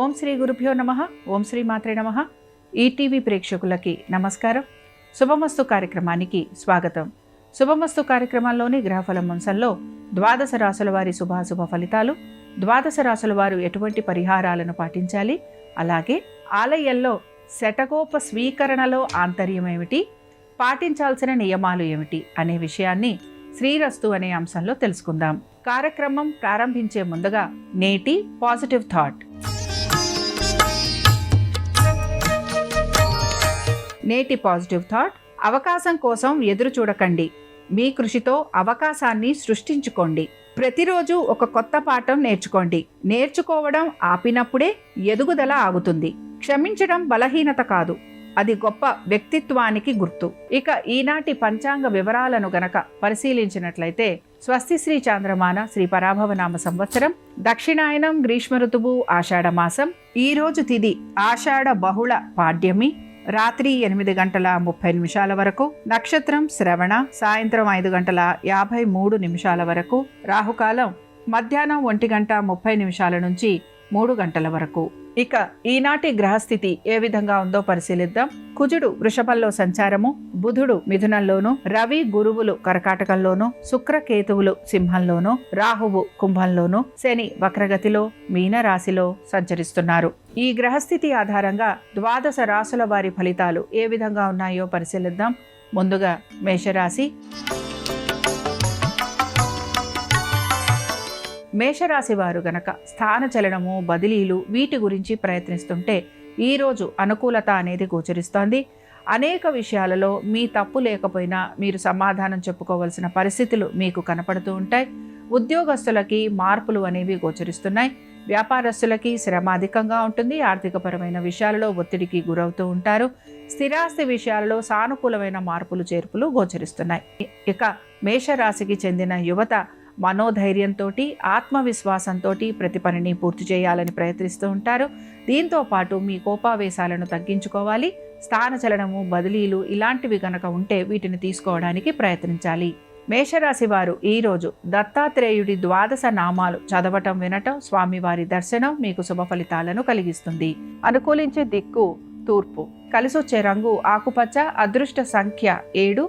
ఓం శ్రీ గురుభ్యో నమః. ఓం శ్రీ మాత్రే నమః. ఈటీవీ ప్రేక్షకులకి నమస్కారం. శుభమస్తు కార్యక్రమానికి స్వాగతం. శుభమస్తు కార్యక్రమంలోని గ్రహఫలం అంశంలో ద్వాదశ రాశుల వారి శుభాశుభ ఫలితాలు, ద్వాదశ రాశుల వారు ఎటువంటి పరిహారాలను పాటించాలి, అలాగే ఆలయాల్లో శటకోప స్వీకరణలో ఆంతర్యం ఏమిటి, పాటించాల్సిన నియమాలు ఏమిటి అనే విషయాన్ని శ్రీరస్తు అనే అంశంలో తెలుసుకుందాం. కార్యక్రమం ప్రారంభించే ముందుగా నేటి పాజిటివ్ థాట్. నేటి పాజిటివ్ థాట్: అవకాశం కోసం ఎదురు చూడకండి, మీ కృషితో అవకాశాన్ని సృష్టించుకోండి. ప్రతిరోజు ఒక కొత్త పాఠం నేర్చుకోండి. నేర్చుకోవడం ఆపినప్పుడే ఎదుగుదల ఆగుతుంది. క్షమించడం బలహీనత కాదు, అది గొప్ప వ్యక్తిత్వానికి గుర్తు. ఇక ఈనాటి పంచాంగ వివరాలను గనక పరిశీలించినట్లయితే, స్వస్తి శ్రీ చాంద్రమాన శ్రీ పరాభవనామ సంవత్సరం, దక్షిణాయనం, గ్రీష్మ ఋతువు, ఆషాఢ మాసం. ఈ రోజు తిథి ఆషాఢ బహుళ పాడ్యమి, రాత్రి 8:30 వరకు. నక్షత్రం శ్రవణ, సాయంత్రం 5:53 వరకు. రాహుకాలం మధ్యాహ్నం 1:30 నుంచి 3 వరకు. ఇక ఈనాటి గ్రహస్థితి ఏ విధంగా ఉందో పరిశీలిద్దాం. కుజుడు వృషభంలో సంచారము, బుధుడు మిథునంలోను, రవి గురువులు కర్కాటకంలోను, శుక్ర కేతువులు సింహంలోను, రాహువు కుంభంలోను, శని వక్రగతిలో మీనరాశిలో సంచరిస్తున్నారు. ఈ గ్రహస్థితి ఆధారంగా ద్వాదశ రాశుల వారి ఫలితాలు ఏ విధంగా ఉన్నాయో పరిశీలిద్దాం. ముందుగా మేషరాశి. మేషరాశి వారు గనక స్థానచలనము, బదిలీలు వీటి గురించి ప్రయత్నిస్తుంటే ఈరోజు అనుకూలత అనేది గోచరిస్తోంది. అనేక విషయాలలో మీ తప్పు లేకపోయినా మీరు సమాధానం చెప్పుకోవాల్సిన పరిస్థితులు మీకు కనపడుతూ ఉంటాయి. ఉద్యోగస్తులకి మార్పులు అనేవి గోచరిస్తున్నాయి. వ్యాపారస్తులకి శ్రమ అధికంగా ఉంటుంది. ఆర్థికపరమైన విషయాలలో ఒత్తిడికి గురవుతూ ఉంటారు. స్థిరాస్తి విషయాలలో సానుకూలమైన మార్పులు చేర్పులు గోచరిస్తున్నాయి. ఇక మేషరాశికి చెందిన యువత మనోధైర్యంతో, ఆత్మవిశ్వాసంతో ప్రతి పనిని పూర్తి చేయాలని ప్రయత్నిస్తూ ఉంటారు. దీంతో పాటు మీ కోపావేశాలను తగ్గించుకోవాలి. స్థానచలనము, బదిలీలు ఇలాంటివి గనక ఉంటే వీటిని తీసుకోవడానికి ప్రయత్నించాలి. మేషరాశి వారు ఈరోజు దత్తాత్రేయుడి 12 నామాలు చదవటం, వినటం, స్వామివారి దర్శనం మీకు శుభ ఫలితాలను కలిగిస్తుంది. అనుకూలించే దిక్కు తూర్పు. కలిసొచ్చే రంగు ఆకుపచ్చ. అదృష్ట సంఖ్య 7.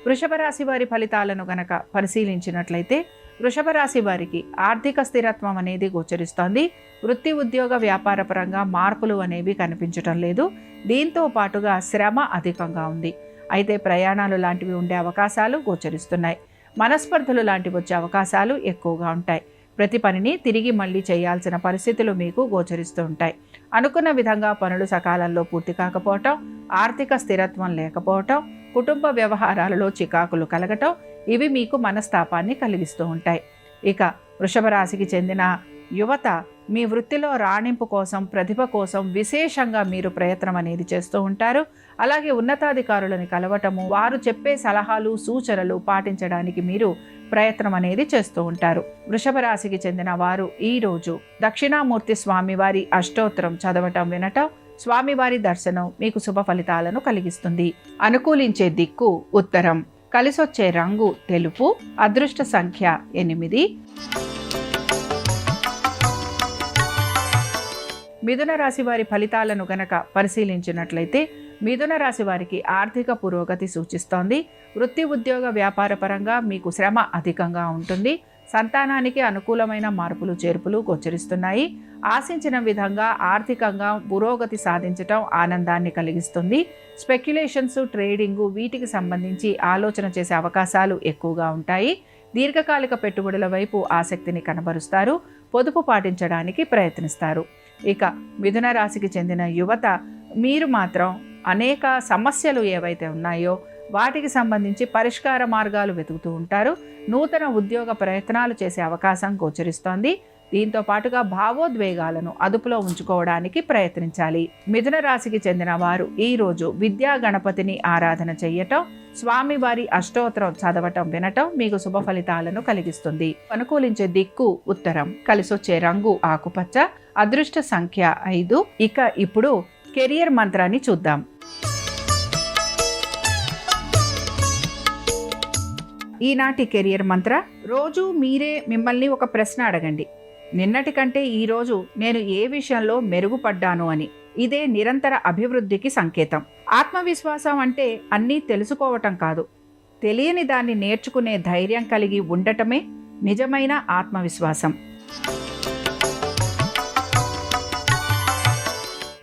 వృషభ రాశి వారి ఫలితాలను గనక పరిశీలించినట్లయితే, వృషభ రాశి వారికి ఆర్థిక స్థిరత్వం అనేది గోచరిస్తోంది. వృత్తి, ఉద్యోగ, వ్యాపార పరంగా మార్పులు అనేవి కనిపించటం లేదు. దీంతో పాటుగా శ్రమ అధికంగా ఉంది. అయితే ప్రయాణాలు లాంటివి ఉండే అవకాశాలు గోచరిస్తున్నాయి. మనస్పర్ధలు లాంటివి వచ్చే అవకాశాలు ఎక్కువగా ఉంటాయి. ప్రతి పనిని తిరిగి మళ్ళీ చేయాల్సిన పరిస్థితులు మీకు గోచరిస్తూ ఉంటాయి. అనుకున్న విధంగా పనులు సకాలంలో పూర్తి కాకపోవటం, ఆర్థిక స్థిరత్వం లేకపోవటం, కుటుంబ వ్యవహారాలలో చికాకులు కలగటం ఇవి మీకు మనస్తాపాన్ని కలిగిస్తూ ఉంటాయి. ఇక వృషభ రాశికి చెందిన యువత మీ వృత్తిలో రాణింపు కోసం, ప్రతిభ కోసం విశేషంగా మీరు ప్రయత్నం అనేది చేస్తూ ఉంటారు. అలాగే ఉన్నతాధికారులను కలవటము, వారు చెప్పే సలహాలు, సూచనలు పాటించడానికి మీరు ప్రయత్నం అనేది చేస్తూ ఉంటారు. వృషభ రాశికి చెందిన వారు ఈరోజు దక్షిణామూర్తి స్వామివారి అష్టోత్తరం చదవటం, వినటం, స్వామివారి దర్శనం మీకు శుభ ఫలితాలను కలిగిస్తుంది. అనుకూలించే దిక్కు ఉత్తరం. కలిసొచ్చే రంగు తెలుపు. అదృష్ట సంఖ్య 8. మిథున రాశి వారి ఫలితాలను గనక పరిశీలించినట్లయితే, మిథున రాశి వారికి ఆర్థిక పురోగతి సూచిస్తోంది. వృత్తి, ఉద్యోగ, వ్యాపార పరంగా మీకు శ్రమ అధికంగా ఉంటుంది. సంతానానికి అనుకూలమైన మార్పులు చేర్పులు గోచరిస్తున్నాయి. ఆశించిన విధంగా ఆర్థికంగా పురోగతి సాధించటం ఆనందాన్ని కలిగిస్తుంది. స్పెక్యులేషన్స్, ట్రేడింగు వీటికి సంబంధించి ఆలోచన చేసే అవకాశాలు ఎక్కువగా ఉంటాయి. దీర్ఘకాలిక పెట్టుబడుల వైపు ఆసక్తిని కనబరుస్తారు. పొదుపు పాటించడానికి ప్రయత్నిస్తారు. ఇక మిథున రాశికి చెందిన యువత మీరు మాత్రం అనేక సమస్యలు ఏవైతే ఉన్నాయో వాటికి సంబంధించి పరిష్కార మార్గాలు వెతుకుతూ ఉంటారు. నూతన ఉద్యోగ ప్రయత్నాలు చేసే అవకాశం గోచరిస్తోంది. దీంతో పాటుగా భావోద్వేగాలను అదుపులో ఉంచుకోవడానికి ప్రయత్నించాలి. మిథున రాశికి చెందిన వారు ఈరోజు విద్యా గణపతిని ఆరాధన చెయ్యటం, స్వామివారి అష్టోత్తరం చదవటం, వినటం మీకు శుభ ఫలితాలను కలిగిస్తుంది. అనుకూలించే దిక్కు ఉత్తరం. కలిసొచ్చే రంగు ఆకుపచ్చ. అదృష్ట సంఖ్య 5. ఇక ఇప్పుడు కెరియర్ మంత్రాన్ని చూద్దాం. ఈనాటి కెరియర్ మంత్ర: రోజు మీరే మిమ్మల్ని ఒక ప్రశ్న అడగండి, నిన్నటి కంటే ఈరోజు నేను ఏ విషయంలో మెరుగుపడ్డాను అని. ఇదే నిరంతర అభివృద్ధికి సంకేతం. ఆత్మవిశ్వాసం అంటే అన్నీ తెలుసుకోవటం కాదు, తెలియని దాన్ని నేర్చుకునే ధైర్యం కలిగి ఉండటమే నిజమైన ఆత్మవిశ్వాసం.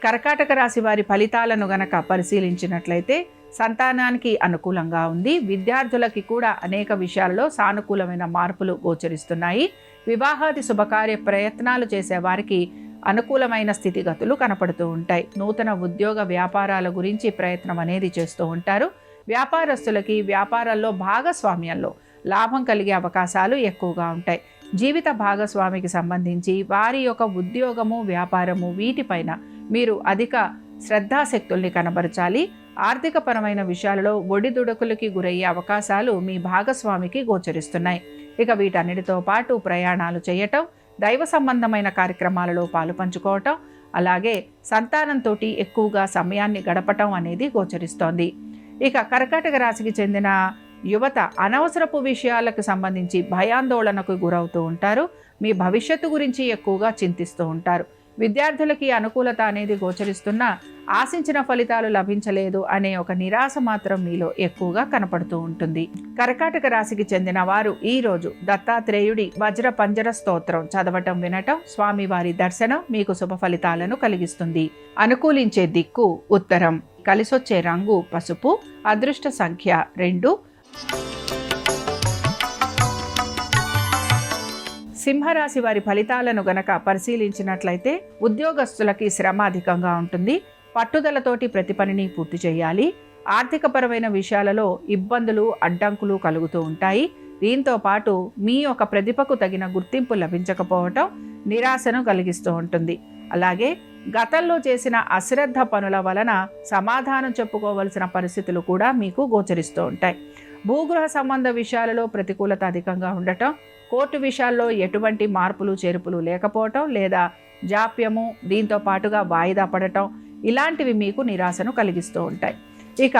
కర్కాటక రాశి వారి ఫలితాలను గనక పరిశీలించినట్లయితే సంతానానికి అనుకూలంగా ఉంది. విద్యార్థులకి కూడా అనేక విషయాల్లో సానుకూలమైన మార్పులు గోచరిస్తున్నాయి. వివాహాది శుభకార్య ప్రయత్నాలు చేసే వారికి అనుకూలమైన స్థితిగతులు కనపడుతూ ఉంటాయి. నూతన ఉద్యోగ వ్యాపారాల గురించి ప్రయత్నం అనేది చేస్తూ ఉంటారు. వ్యాపారస్తులకి వ్యాపారాల్లో భాగస్వామ్యంలో లాభం కలిగే అవకాశాలు ఎక్కువగా ఉంటాయి. జీవిత భాగస్వామికి సంబంధించి వారి యొక్క ఉద్యోగము, వ్యాపారము వీటిపైన మీరు అధిక శ్రద్ధాశక్తుల్ని కనబరచాలి. ఆర్థికపరమైన విషయాలలో ఒడిదుడుకులకి గురయ్యే అవకాశాలు మీ భాగస్వామికి గోచరిస్తున్నాయి. ఇక వీటన్నిటితో పాటు ప్రయాణాలు చేయటం, దైవ సంబంధమైన కార్యక్రమాలలో పాలు పంచుకోవటం, అలాగే సంతానంతో ఎక్కువగా సమయాన్ని గడపటం అనేది గోచరిస్తోంది. ఇక కర్కాటక రాశికి చెందిన యువత అనవసరపు విషయాలకు సంబంధించి భయాందోళనకు గురవుతూ ఉంటారు. మీ భవిష్యత్తు గురించి ఎక్కువగా చింతిస్తూ ఉంటారు. విద్యార్థులకి అనుకూలత అనేది గోచరిస్తున్నా ఆశించిన ఫలితాలు లభించలేదు అనే ఒక నిరాశ మాత్రం మీలో ఎక్కువగా కనపడుతూ ఉంటుంది. కర్కాటక రాశికి చెందిన వారు ఈరోజు దత్తాత్రేయుడి వజ్ర పంజర స్తోత్రం చదవటం, వినటం, స్వామివారి దర్శనం మీకు శుభ ఫలితాలను కలిగిస్తుంది. అనుకూలించే దిక్కు ఉత్తరం, కలిసొచ్చే రంగు పసుపు, అదృష్ట సంఖ్య 2. సింహరాశి వారి ఫలితాలను గనక పరిశీలించినట్లయితే ఉద్యోగస్తులకి శ్రమ అధికంగా ఉంటుంది. పట్టుదలతోటి ప్రతి పనిని పూర్తి చేయాలి. ఆర్థికపరమైన విషయాలలో ఇబ్బందులు, అడ్డంకులు కలుగుతూ ఉంటాయి. దీంతో పాటు మీ యొక్క ప్రతిభకు తగిన గుర్తింపు లభించకపోవటం నిరాశను కలిగిస్తూ ఉంటుంది. అలాగే గతంలో చేసిన అశ్రద్ధ పనుల వలన సమాధానం చెప్పుకోవలసిన పరిస్థితులు కూడా మీకు గోచరిస్తూ ఉంటాయి. భూగృహ సంబంధ విషయాలలో ప్రతికూలత అధికంగా ఉండటం, కోర్టు విషయాల్లో ఎటువంటి మార్పులు చేర్పులు లేకపోవటం లేదా జాప్యము, దీంతో పాటుగా వాయిదా పడటం ఇలాంటివి మీకు నిరాశను కలిగిస్తూ ఉంటాయి. ఇక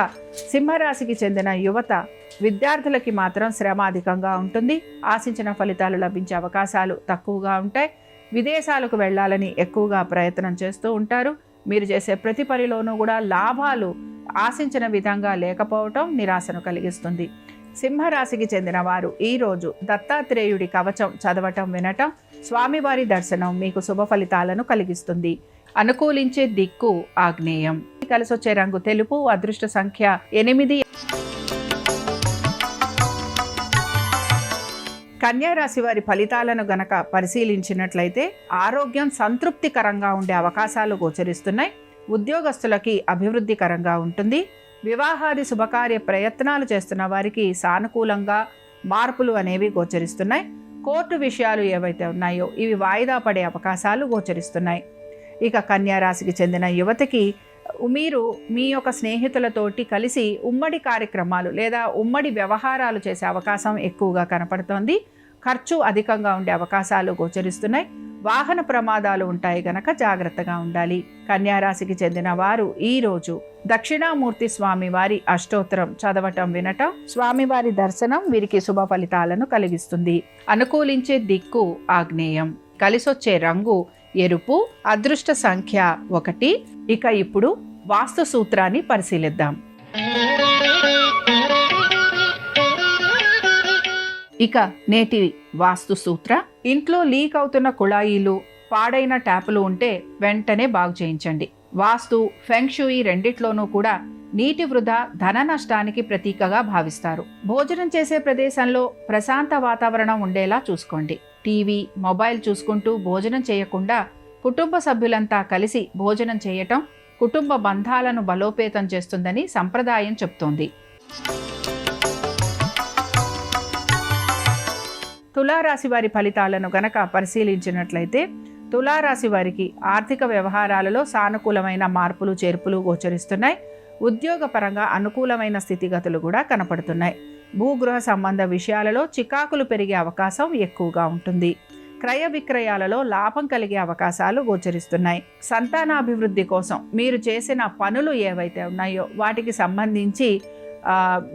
సింహరాశికి చెందిన యువత విద్యార్థులకి మాత్రం శ్రమ అధికంగా ఉంటుంది. ఆశించిన ఫలితాలు లభించే అవకాశాలు తక్కువగా ఉంటాయి. విదేశాలకు వెళ్ళాలని ఎక్కువగా ప్రయత్నం చేస్తూ ఉంటారు. మీరు చేసే ప్రతి పనిలోనూ కూడా లాభాలు ఆశించిన విధంగా లేకపోవటం నిరాశను కలిగిస్తుంది. సింహరాశికి చెందిన వారు ఈరోజు దత్తాత్రేయుడి కవచం చదవటం, వినటం, స్వామివారి దర్శనం మీకు శుభ ఫలితాలను కలిగిస్తుంది. అనుకూలించే దిక్కు ఆగ్నేయం, కలిసొచ్చే రంగు తెలుపు, అదృష్ట సంఖ్య 8. కన్యారాశి వారి ఫలితాలను గనక పరిశీలించినట్లయితే ఆరోగ్యం సంతృప్తికరంగా ఉండే అవకాశాలు గోచరిస్తున్నాయి. ఉద్యోగస్తులకి అభివృద్ధికరంగా ఉంటుంది. వివాహాది శుభకార్య ప్రయత్నాలు చేస్తున్న వారికి సానుకూలంగా మార్పులు అనేవి గోచరిస్తున్నాయి. కోర్టు విషయాలు ఏవైతే ఉన్నాయో ఇవి వాయిదా పడే అవకాశాలు గోచరిస్తున్నాయి. ఇక కన్యారాశికి చెందిన యువతకి మీరు మీ యొక్క స్నేహితులతోటి కలిసి ఉమ్మడి కార్యక్రమాలు లేదా ఉమ్మడి వ్యవహారాలు చేసే అవకాశం ఎక్కువగా కనపడుతోంది. ఖర్చు అధికంగా ఉండే అవకాశాలు గోచరిస్తున్నాయి. వాహన ప్రమాదాలు ఉంటాయి గనక జాగ్రత్తగా ఉండాలి. కన్యారాశికి చెందిన వారు ఈరోజు దక్షిణామూర్తి స్వామివారి అష్టోత్తరం చదవటం, వినటం, స్వామివారి దర్శనం వీరికి శుభ ఫలితాలను కలిగిస్తుంది. అనుకూలించే దిక్కు ఆగ్నేయం, కలిసొచ్చే రంగు ఎరుపు, అదృష్ట సంఖ్య 1. ఇక ఇప్పుడు వాస్తు సూత్రాన్ని పరిశీలిద్దాం. ఇక నేటి వాస్తు సూత్ర: ఇంట్లో లీక్ అవుతున్న కుళాయిలు, పాడైన ట్యాపులు ఉంటే వెంటనే బాగు చేయించండి. వాస్తు, ఫెంగ్షుయి రెండిట్లోనూ కూడా నీటి వృధా ధన నష్టానికి ప్రతీకగా భావిస్తారు. భోజనం చేసే ప్రదేశంలో ప్రశాంత వాతావరణం ఉండేలా చూసుకోండి. టీవీ, మొబైల్ చూసుకుంటూ భోజనం చేయకుండా కుటుంబ సభ్యులంతా కలిసి భోజనం చేయటం కుటుంబ బంధాలను బలోపేతం చేస్తుందని సంప్రదాయం చెప్తోంది. తులారాశి వారి ఫలితాలను గనక పరిశీలించినట్లయితే తులారాశి వారికి ఆర్థిక వ్యవహారాలలో సానుకూలమైన మార్పులు చేర్పులు గోచరిస్తున్నాయి. ఉద్యోగపరంగా అనుకూలమైన స్థితిగతులు కూడా కనపడుతున్నాయి. భూగృహ సంబంధ విషయాలలో చికాకులు పెరిగే అవకాశం ఎక్కువగా ఉంటుంది. క్రయ విక్రయాలలో లాభం కలిగే అవకాశాలు గోచరిస్తున్నాయి. సంతానాభివృద్ధి కోసం మీరు చేసిన పనులు ఏవైతే ఉన్నాయో వాటికి సంబంధించి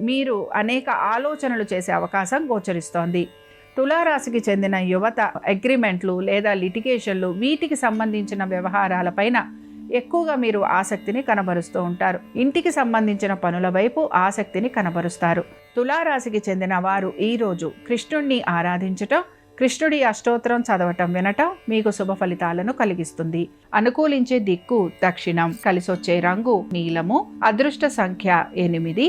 మీరు అనేక ఆలోచనలు చేసే అవకాశం గోచరిస్తోంది. తులారాశికి చెందిన యువత అగ్రిమెంట్లు లేదా లిటిగేషన్లు వీటికి సంబంధించిన వ్యవహారాలపైన ఎక్కువగా మీరు ఆసక్తిని కనబరుస్తూ ఉంటారు. ఇంటికి సంబంధించిన పనుల వైపు ఆసక్తిని కనబరుస్తారు. తులారాశికి చెందిన వారు ఈరోజు కృష్ణుణ్ణి ఆరాధించటం, కృష్ణుడి అష్టోత్తరం చదవటం వినటం మీకు శుభ ఫలితాలను కలిగిస్తుంది. అనుకూలించే దిక్కు దక్షిణం. కలిసొచ్చే రంగు నీలము. అదృష్ట సంఖ్య 8.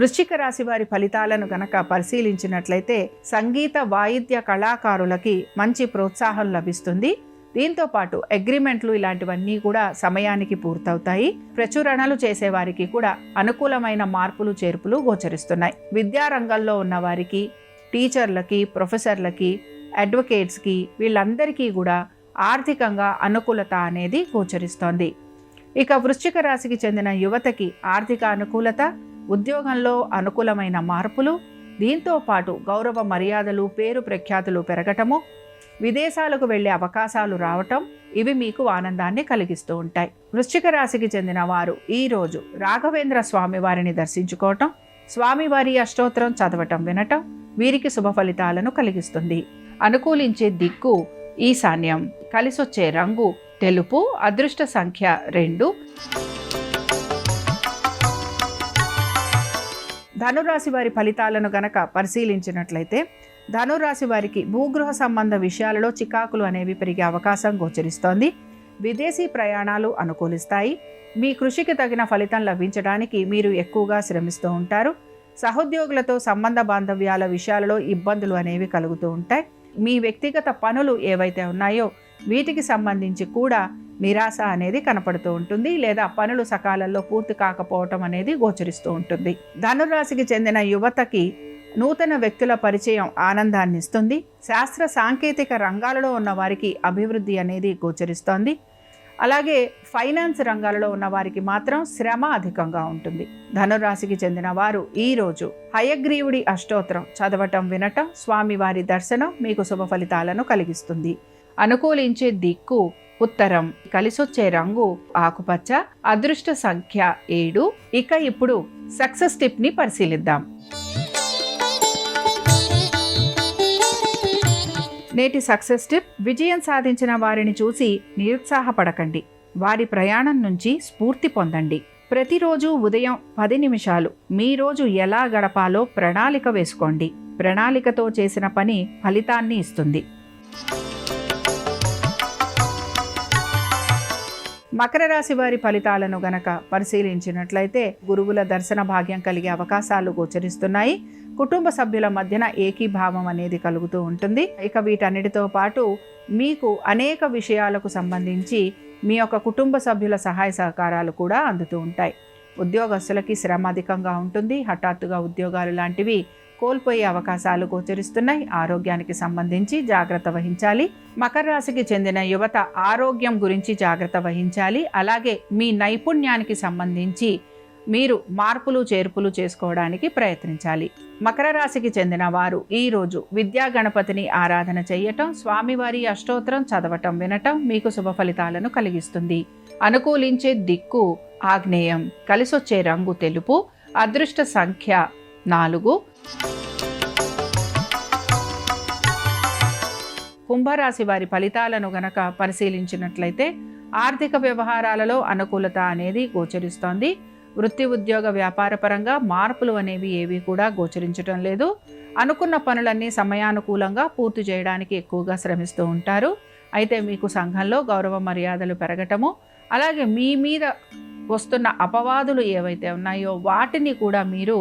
వృశ్చిక రాశి వారి ఫలితాలను గనక పరిశీలించినట్లయితే సంగీత వాయిద్య కళాకారులకి మంచి ప్రోత్సాహం లభిస్తుంది. దీంతో పాటు అగ్రిమెంట్లు ఇలాంటివన్నీ కూడా సమయానికి పూర్తవుతాయి. ప్రచురణలు చేసేవారికి కూడా అనుకూలమైన మార్పులు చేర్పులు గోచరిస్తున్నాయి. విద్యారంగంలో ఉన్న వారికి, టీచర్లకి, ప్రొఫెసర్లకి, అడ్వకేట్స్కి వీళ్ళందరికీ కూడా ఆర్థికంగా అనుకూలత అనేది గోచరిస్తోంది. ఇక వృశ్చిక రాశికి చెందిన యువతకి ఆర్థిక అనుకూలత, ఉద్యోగంలో అనుకూలమైన మార్పులు, దీంతో పాటు గౌరవ మర్యాదలు, పేరు ప్రఖ్యాతులు పెరగటము, విదేశాలకు వెళ్ళే అవకాశాలు రావటం ఇవి మీకు ఆనందాన్ని కలిగిస్తూ ఉంటాయి. వృశ్చిక రాశికి చెందిన వారు ఈరోజు రాఘవేంద్ర స్వామి వారిని దర్శించుకోవటం, స్వామివారి అష్టోత్తరం చదవటం వినటం వీరికి శుభ ఫలితాలను కలిగిస్తుంది. అనుకూలించే దిక్కు ఈశాన్యం. కలిసొచ్చే రంగు తెలుపు. అదృష్ట సంఖ్య 2. ధనురాశి వారి ఫలితాలను గనక పరిశీలించినట్లయితే ధనురాశి వారికి భూగృహ సంబంధ విషయాలలో చికాకులు అనేవి పెరిగే అవకాశం గోచరిస్తోంది. విదేశీ ప్రయాణాలు అనుకూలిస్తాయి. మీ కృషికి తగిన ఫలితం లభించడానికి మీరు ఎక్కువగా శ్రమిస్తూ ఉంటారు. సహోద్యోగులతో సంబంధ బాంధవ్యాల విషయాలలో ఇబ్బందులు అనేవి కలుగుతూ ఉంటాయి. మీ వ్యక్తిగత పనులు ఏవైతే ఉన్నాయో వీటికి సంబంధించి కూడా నిరాశ అనేది కనపడుతూ ఉంటుంది, లేదా పనులు సకాలంలో పూర్తి కాకపోవటం అనేది గోచరిస్తూ ఉంటుంది. ధనురాశికి చెందిన యువతకి నూతన వ్యక్తుల పరిచయం ఆనందాన్ని ఇస్తుంది. శాస్త్ర సాంకేతిక రంగాలలో ఉన్న వారికి అభివృద్ధి అనేది గోచరిస్తోంది. అలాగే ఫైనాన్స్ రంగాలలో ఉన్న వారికి మాత్రం శ్రమ అధికంగా ఉంటుంది. ధనురాశికి చెందిన వారు ఈరోజు హయగ్రీవుడి అష్టోత్తరం చదవటం వినటం, స్వామివారి దర్శనం మీకు శుభ ఫలితాలను కలిగిస్తుంది. అనుకూలించే దిక్కు ఉత్తరం. కలిసొచ్చే రంగు ఆకుపచ్చ. అదృష్ట సంఖ్య 7. ఇక ఇప్పుడు సక్సెస్ టిప్ ని పరిశీలిద్దాం. నేటి సక్సెస్ టిప్: విజయం సాధించిన వారిని చూసి నిరుత్సాహపడకండి. వారి ప్రయాణం నుంచి స్ఫూర్తి పొందండి. ప్రతిరోజు ఉదయం 10 నిమిషాలు మీ రోజు ఎలా గడపాలో ప్రణాళిక వేసుకోండి. ప్రణాళికతో చేసిన పని ఫలితాన్ని ఇస్తుంది. మకర రాశి వారి ఫలితాలను గనక పరిశీలించినట్లయితే గురువుల దర్శన భాగ్యం కలిగే అవకాశాలు గోచరిస్తున్నాయి. కుటుంబ సభ్యుల మధ్యన ఏకీభావం అనేది కలుగుతూ ఉంటుంది. ఇక వీటన్నిటితో పాటు మీకు అనేక విషయాలకు సంబంధించి మీ యొక్క కుటుంబ సభ్యుల సహాయ సహకారాలు కూడా అందుతూ ఉంటాయి. ఉద్యోగస్తులకి శ్రమ అధికంగా ఉంటుంది. హఠాత్తుగా ఉద్యోగాలు లాంటివి కోల్పోయే అవకాశాలు గోచరిస్తున్నాయి. ఆరోగ్యానికి సంబంధించి జాగ్రత్త వహించాలి. మకర రాశికి చెందిన యువత ఆరోగ్యం గురించి జాగ్రత్త వహించాలి. అలాగే మీ నైపుణ్యానికి సంబంధించి మీరు మార్పులు చేర్పులు చేసుకోవడానికి ప్రయత్నించాలి. మకర రాశికి చెందిన వారు ఈరోజు విద్యా గణపతిని ఆరాధన చేయటం, స్వామివారి అష్టోత్తరం చదవటం వినటం మీకు శుభ ఫలితాలను కలిగిస్తుంది. అనుకూలించే దిక్కు ఆగ్నేయం. కలిసొచ్చే రంగు తెలుపు. అదృష్ట సంఖ్య 4. కుంభరాశి వారి ఫలితాలను గనక పరిశీలించినట్లయితే ఆర్థిక వ్యవహారాలలో అనుకూలత అనేది గోచరిస్తోంది. వృత్తి ఉద్యోగ వ్యాపార పరంగా మార్పులు అనేవి ఏవి కూడా గోచరించడం లేదు. అనుకున్న పనులన్నీ సమయానుకూలంగా పూర్తి చేయడానికి ఎక్కువగా శ్రమిస్తూ ఉంటారు. అయితే మీకు సంఘంలో గౌరవ మర్యాదలు పెరగటము, అలాగే మీ మీద వస్తున్న అపవాదులు ఏవైతే ఉన్నాయో వాటిని కూడా మీరు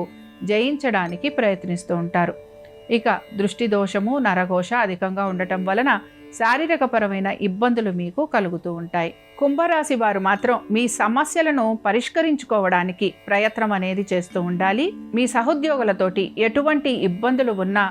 జయించడానికి ప్రయత్నిస్తూ ఉంటారు. ఇక దృష్టి దోషము, నరఘోష అధికంగా ఉండటం వలన శారీరకపరమైన ఇబ్బందులు మీకు కలుగుతూ ఉంటాయి. కుంభరాశి వారు మాత్రం మీ సమస్యలను పరిష్కరించుకోవడానికి ప్రయత్నం అనేది చేస్తూ ఉండాలి. మీ సహోద్యోగులతోటి ఎటువంటి ఇబ్బందులు ఉన్నా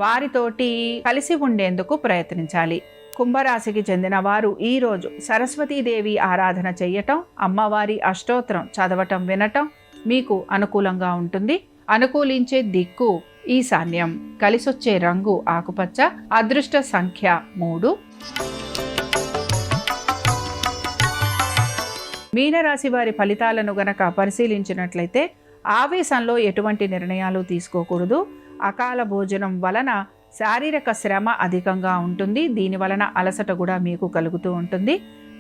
వారితోటి కలిసి ఉండేందుకు ప్రయత్నించాలి. కుంభరాశికి చెందిన వారు ఈరోజు సరస్వతీదేవి ఆరాధన చెయ్యటం, అమ్మవారి అష్టోత్తరం చదవటం వినటం మీకు అనుకూలంగా ఉంటుంది. అనుకూలించే దిక్కు ఈశాన్యం. కలిసొచ్చే రంగు ఆకుపచ్చ. అదృష్ట సంఖ్య 3. మీనరాశి వారి ఫలితాలను గనక పరిశీలించినట్లయితే ఆవేశంలో ఎటువంటి నిర్ణయాలు తీసుకోకూడదు. అకాల భోజనం వలన శారీరక శ్రమ అధికంగా ఉంటుంది. దీని వలన అలసట కూడా మీకు కలుగుతూ ఉంటుంది.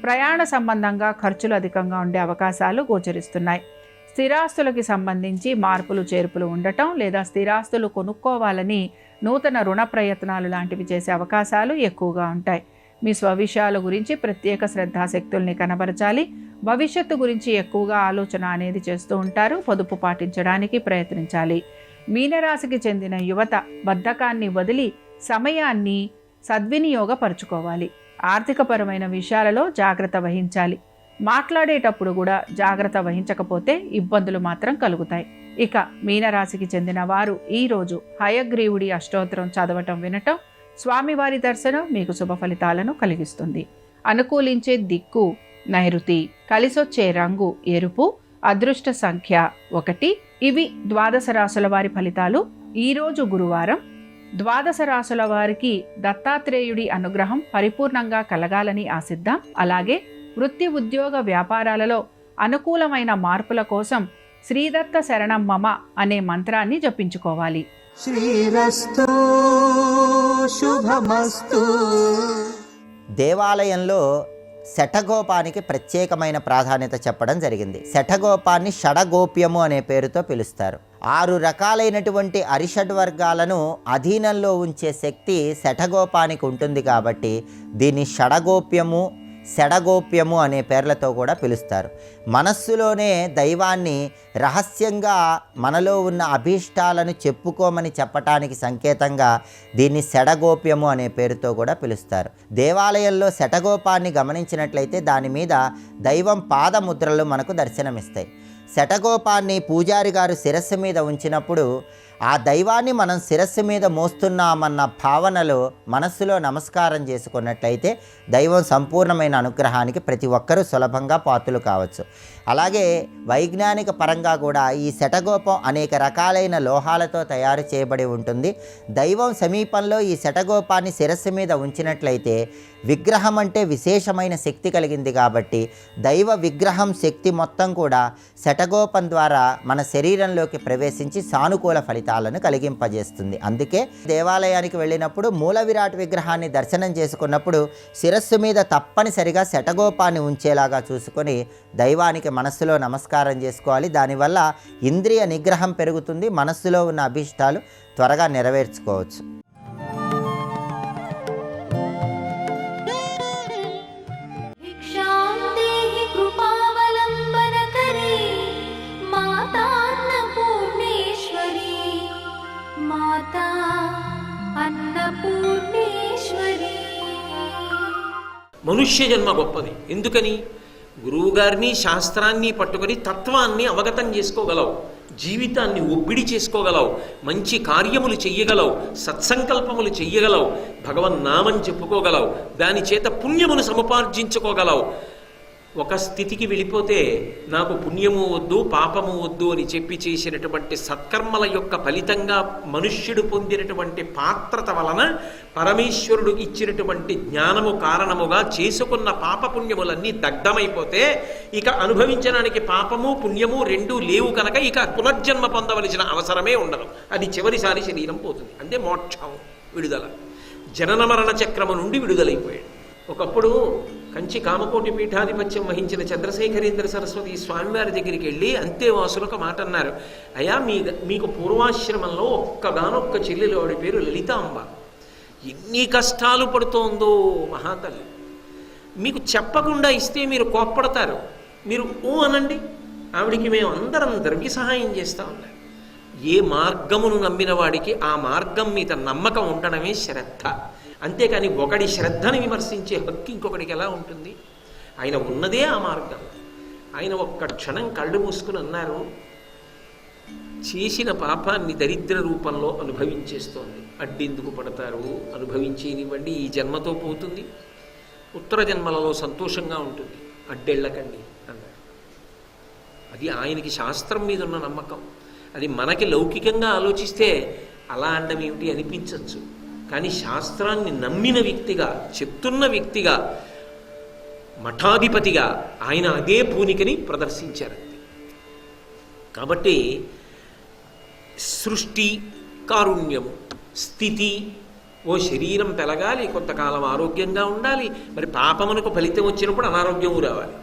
ప్రయాణ సంబంధంగా ఖర్చులు అధికంగా ఉండే అవకాశాలు గోచరిస్తున్నాయి. స్థిరాస్తులకి సంబంధించి మార్పులు చేర్పులు ఉండటం లేదా స్థిరాస్తులు కొనుక్కోవాలని నూతన రుణ ప్రయత్నాలు లాంటివి చేసే అవకాశాలు ఎక్కువగా ఉంటాయి. మీ స్వవిషయాల గురించి ప్రత్యేక శ్రద్ధాశక్తుల్ని కనబరచాలి. భవిష్యత్తు గురించి ఎక్కువగా ఆలోచన అనేది చేస్తూ ఉంటారు. పొదుపు పాటించడానికి ప్రయత్నించాలి. మీనరాశికి చెందిన యువత బద్ధకాన్ని వదిలి సమయాన్ని సద్వినియోగపరుచుకోవాలి. ఆర్థికపరమైన విషయాలలో జాగ్రత్త వహించాలి. మాట్లాడేటప్పుడు కూడా జాగ్రత్త వహించకపోతే ఇబ్బందులు మాత్రం కలుగుతాయి. ఇక మీనరాశికి చెందిన వారు ఈరోజు హయగ్రీవుడి అష్టోత్తరం చదవటం వినటం, స్వామివారి దర్శనం మీకు శుభ ఫలితాలను కలిగిస్తుంది. అనుకూలించే దిక్కు నైరుతి, కలిసొచ్చే రంగు ఎరుపు, అదృష్ట సంఖ్య 1. ఇవి ద్వాదశ రాశుల వారి ఫలితాలు. ఈరోజు గురువారం. ద్వాదశ రాశుల వారికి దత్తాత్రేయుడి అనుగ్రహం పరిపూర్ణంగా కలగాలని ఆశిద్దాం. అలాగే వృత్తి ఉద్యోగ వ్యాపారాలలో అనుకూలమైన మార్పుల కోసం శ్రీదత్త శరణం మమ అనే మంత్రాన్ని జపించుకోవాలి. శ్రీరస్తు శుభమస్తు. దేవాలయంలో శఠగోపానికి ప్రత్యేకమైన ప్రాధాన్యత చెప్పడం జరిగింది. శఠగోపాన్ని షడగోప్యము అనే పేరుతో పిలుస్తారు. 6 రకాలైనటువంటి అరిషడ్వర్గాలను అధీనంలో ఉంచే శక్తి శఠగోపానికి ఉంటుంది కాబట్టి దీన్ని షడగోప్యము, షడగోప్యము అనే పేర్లతో కూడా పిలుస్తారు. మనస్సులోనే దైవాన్ని రహస్యంగా మనలో ఉన్న అభీష్టాలను చెప్పుకోమని చెప్పటానికి సంకేతంగా దీన్ని షడగోప్యము అనే పేరుతో కూడా పిలుస్తారు. దేవాలయంలో శఠగోపాన్ని గమనించినట్లయితే దాని మీద దైవం పాదముద్రలు మనకు దర్శనమిస్తాయి. శఠగోపాన్ని పూజారి గారు శిరస్సు మీద ఉంచినప్పుడు ఆ దైవాన్ని మనం శిరస్సు మీద మోస్తున్నామన్న భావనలో మనస్సులో నమస్కారం చేసుకున్నట్లయితే దైవం సంపూర్ణమైన అనుగ్రహానికి ప్రతి ఒక్కరూ సులభంగా పాత్రలు కావచ్చు. అలాగే వైజ్ఞానిక పరంగా కూడా ఈ శఠగోపం అనేక రకాలైన లోహాలతో తయారు చేయబడి ఉంటుంది. దైవం సమీపంలో ఈ శఠగోపాన్ని శిరస్సు మీద ఉంచినట్లయితే విగ్రహం అంటే విశేషమైన శక్తి కలిగింది కాబట్టి దైవ విగ్రహం శక్తి మొత్తం కూడా శఠగోపం ద్వారా మన శరీరంలోకి ప్రవేశించి సానుకూల ఫలితాలను కలిగింపజేస్తుంది. అందుకే దేవాలయానికి వెళ్ళినప్పుడు మూల విరాట్ విగ్రహాన్ని దర్శనం చేసుకున్నప్పుడు శిరస్సు మీద తప్పనిసరిగా శఠగోపాన్ని ఉంచేలాగా చూసుకొని దైవానికి మనస్సులో నమస్కారం చేసుకోవాలి. దానివల్ల ఇంద్రియ నిగ్రహం పెరుగుతుంది. మనస్సులో ఉన్న అభీష్టాలు త్వరగా నెరవేర్చుకోవచ్చు. మనుష్య జన్మ గొప్పది. ఎందుకని? గురువుగారిని శాస్త్రాన్ని పట్టుకొని తత్వాన్ని అవగతం చేసుకోగలవు, జీవితాన్ని ఒబ్బిడి చేసుకోగలవు, మంచి కార్యములు చెయ్యగలవు, సత్సంకల్పములు చెయ్యగలవు, భగవన్నామం చెప్పుకోగలవు, దాని చేత పుణ్యమును సముపార్జించుకోగలవు. ఒక స్థితికి వెళ్ళిపోతే నాకు పుణ్యము వద్దు పాపము వద్దు అని చెప్పి చేసినటువంటి సత్కర్మల యొక్క ఫలితంగా మనుష్యుడు పొందినటువంటి పాత్రత వలన పరమేశ్వరుడు ఇచ్చినటువంటి జ్ఞానము కారణముగా చేసుకున్న పాపపుణ్యములన్నీ దగ్ధమైపోతే ఇక అనుభవించడానికి పాపము పుణ్యము రెండూ లేవు కనుక ఇక పునర్జన్మ పొందవలసిన అవసరమే ఉండదు. అది చివరిసారి శరీరం పోతుంది. అంటే మోక్షం, విడుదల, జనన మరణ చక్రము నుండి విడుదలైపోయాడు. ఒకప్పుడు కంచి కామకోటి పీఠాధిపత్యం వహించిన చంద్రశేఖరేంద్ర సరస్వతి స్వామివారి దగ్గరికి వెళ్ళి అంతేవాసులు ఒక మాట అన్నారు. అయ్యా, మీకు పూర్వాశ్రమంలో ఒక్కగానొక్క చెల్లెలు, ఆవిడ పేరు లలితాంబ, ఎన్ని కష్టాలు పడుతోందో మహాతల్లి. మీకు చెప్పకుండా ఇస్తే మీరు కోప్పడతారు, మీరు ఓ అనండి, ఆవిడికి మేము అందరం ద్రవ్య సహాయం చేస్తా ఉన్నారు. ఏ మార్గమును నమ్మిన వాడికి ఆ మార్గం మీద నమ్మకం ఉండడమే శ్రద్ధ. అంతేకాని ఒకడి శ్రద్ధని విమర్శించే హక్కు ఇంకొకడికి ఎలా ఉంటుంది? ఆయన ఉన్నదే ఆ మార్గం. ఆయన ఒక్క క్షణం కళ్ళు మూసుకుని అన్నారు, చేసిన పాపాన్ని దరిద్ర రూపంలో అనుభవించేస్తోంది, అడ్డెందుకు పడతారు, అనుభవించేనివ్వండి, ఈ జన్మతో పోతుంది, ఉత్తర జన్మలలో సంతోషంగా ఉంటుంది, అడ్డెళ్ళకండి అన్నారు. అది ఆయనకి శాస్త్రం మీద ఉన్న నమ్మకం. అది మనకి లౌకికంగా ఆలోచిస్తే అలా అండం ఏమిటి అనిపించవచ్చు. కానీ శాస్త్రాన్ని నమ్మిన వ్యక్తిగా, చెప్తున్న వ్యక్తిగా మఠాధిపతిగా ఆయన అదే పూనికని ప్రదర్శించారు. కాబట్టి సృష్టి, కారుణ్యము, స్థితి, ఓ శరీరం పెరగాలి, కొంతకాలం ఆరోగ్యంగా ఉండాలి. మరి పాపమునకు ఫలితం వచ్చినప్పుడు అనారోగ్యము రావాలి,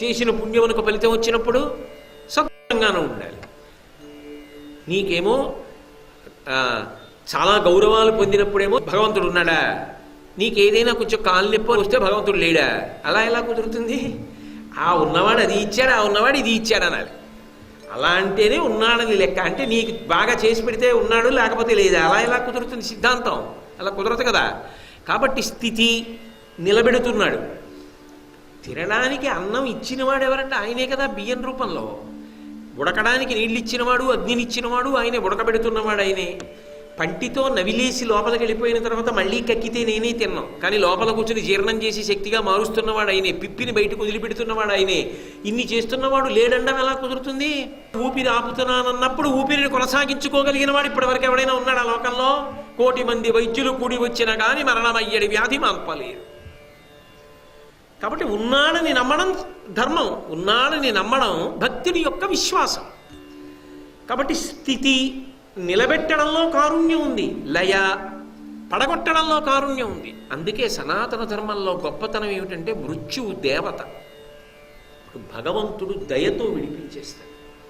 చేసిన పుణ్యమునకు ఫలితం వచ్చినప్పుడు సత్యంగానే ఉండాలి. నీకేమో చాలా గౌరవాలు పొందినప్పుడేమో భగవంతుడు ఉన్నాడా, నీకేదైనా కొంచెం కాలు నొప్పి వస్తే భగవంతుడు లేడా? అలా ఎలా కుదురుతుంది? ఆ ఉన్నవాడు అది ఇచ్చాడు, ఆ ఉన్నవాడు ఇది ఇచ్చాడు అనాలి. అలా అంటేనే ఉన్నాడని లెక్క. అంటే నీకు బాగా చేసి పెడితే ఉన్నాడు, లేకపోతే లేదా. అలా ఎలా కుదురుతుంది సిద్ధాంతం? అలా కుదరదు కదా. కాబట్టి స్థితి నిలబెడుతున్నాడు. తినడానికి అన్నం ఇచ్చినవాడు ఎవరంటే ఆయనే కదా, బియ్యం రూపంలో. ఉడకడానికి నీళ్ళు ఇచ్చినవాడు, అగ్నినిచ్చినవాడు ఆయనే, ఉడకబెడుతున్నవాడు ఆయనే. పంటితో నవిలేసి లోపలికి వెళ్ళిపోయిన తర్వాత మళ్ళీ కక్కితే నేనే తిన్నాం, కానీ లోపల కూర్చుని జీర్ణం చేసి శక్తిగా మారుస్తున్నవాడు ఆయనే, పిప్పిని బయటకు వదిలిపెడుతున్నవాడు ఆయనే. ఇన్ని చేస్తున్నవాడు లేడండం ఎలా కుదురుతుంది? ఊపిరి ఆపుతున్నానన్నప్పుడు ఊపిరిని కొనసాగించుకోగలిగిన వాడు ఇప్పటివరకు ఎవడైనా ఉన్నాడా లోకంలో? 1,000,000 మంది వైద్యులు కూడి వచ్చినా కానీ మరణమయ్యడి వ్యాధి మాన్పలేరు. కాబట్టి ఉన్నాడని నమ్మడం ధర్మం, ఉన్నాడని నమ్మడం భక్తుడి యొక్క విశ్వాసం. కాబట్టి స్థితి నిలబెట్టడంలో కారుణ్యం ఉంది, లయ పడగొట్టడంలో కారుణ్యం ఉంది. అందుకే సనాతన ధర్మంలో గొప్పతనం ఏమిటంటే మృత్యువు దేవత. భగవంతుడు దయతో విడిపించేస్తాడు.